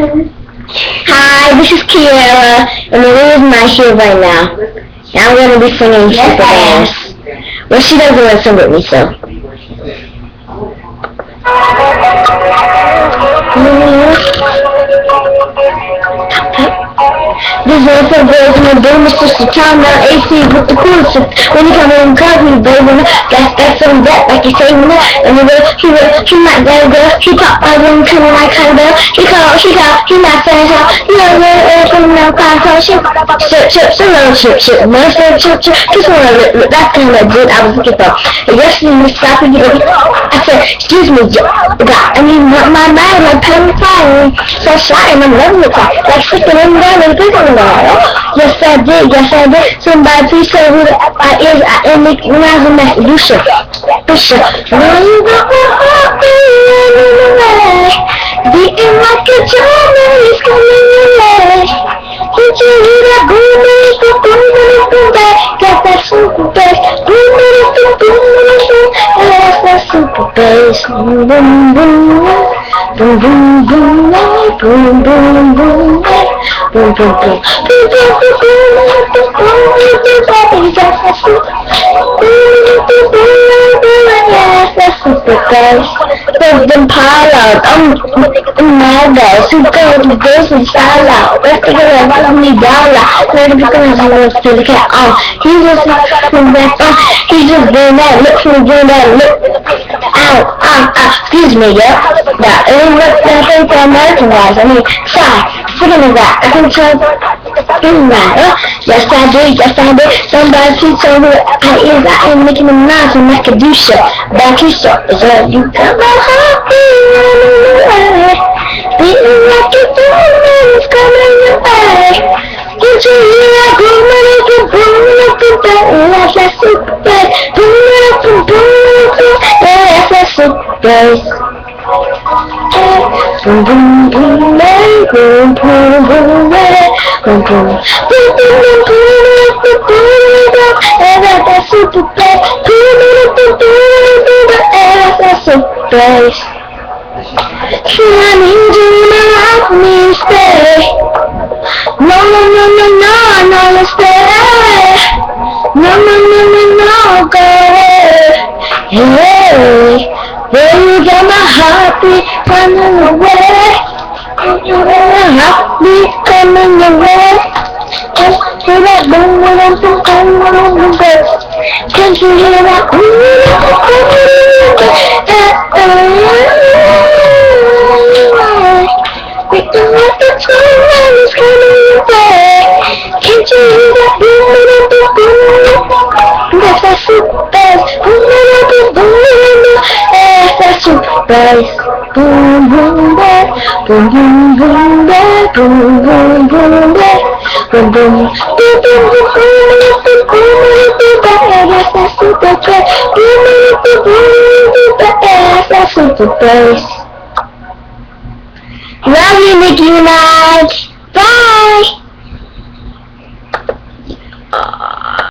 Hi, this is Kiara, and Maria's not here right now. And I'm going to be singing Super Dance. Well, she doesn't want to sing with me, so. This is for girls in the boom, it's just a town now, AC with the cool shit. When you come in and call me, baby, that's on that, like you say, and he might go, he pop my room, coming like kinda, he not saying so, you know, coming out, so shit, just wanna look, that's kind of good I was looking for. And yesterday, you stopped and I said, excuse me, God, I mean, my mind, like, paying fire, so shy, and I'm loving it, like, sticking in there, and yes I did. Somebody please tell me who the F I is. I am making noise in that Lucia. Now you got my heart beating in the way, beating like a drum and it's coming your way. Can't you hear that boom, boom, boom, boom, boom, boom, got that super bass, boom, boom, boom, boom, boom, boom, that's that super bass, boom, boom, boom, boom, boom, boom, boom, boom, boom, boom. Boom, boom, boom. Boom, boom, boom, boom, boom, boom, that's super guys. Them pile out. I'm mad guys. Who go to this and style out? Let's take it and follow me down out. Let me come and have a look to the cat. He just from that. He just doing that. Look from doing that. Look. Excuse me, yeah. That ain't what that thing for American guys. I mean, sorry. Forget that. I can tell that. Yes I did. Somebody please tell me what I is. I ain't making them nice and I can do shit. Back you short is all you got my heart beating beating like a drum and it's coming your way. Can't you hear that boom and it can boom up and down like that super bass. Boom up and boom, yeah, that's that super bass. Boom boom boom boom boom boom boom boom boom boom boom boom boom boom. And that's super bass. Boom boom boom boom boom. And that's super bass. I need you to help me stay. No, let's stay. No, go away. Hey. Well, you got my heartbeat running away. You got my heartbeat coming away. Just hear that boom, boom, boom, boom, boom, boom. Can't you hear that boom, boom, boom, beating like the drum and it's coming away. Can't you hear that boom, boom, boom, boom? That's that super bass. Boom, boom, boom, boom. That's super bass. Boom, boom, bass. Boom, boom, boom, bass. Boom, boom, boom, bass. Boom, boom, boom, boom, boom, boom, boom, boom. That's that super bass. Boom, boom, boom, boom, boom. That's that super bass. Love you, Nicki Minaj.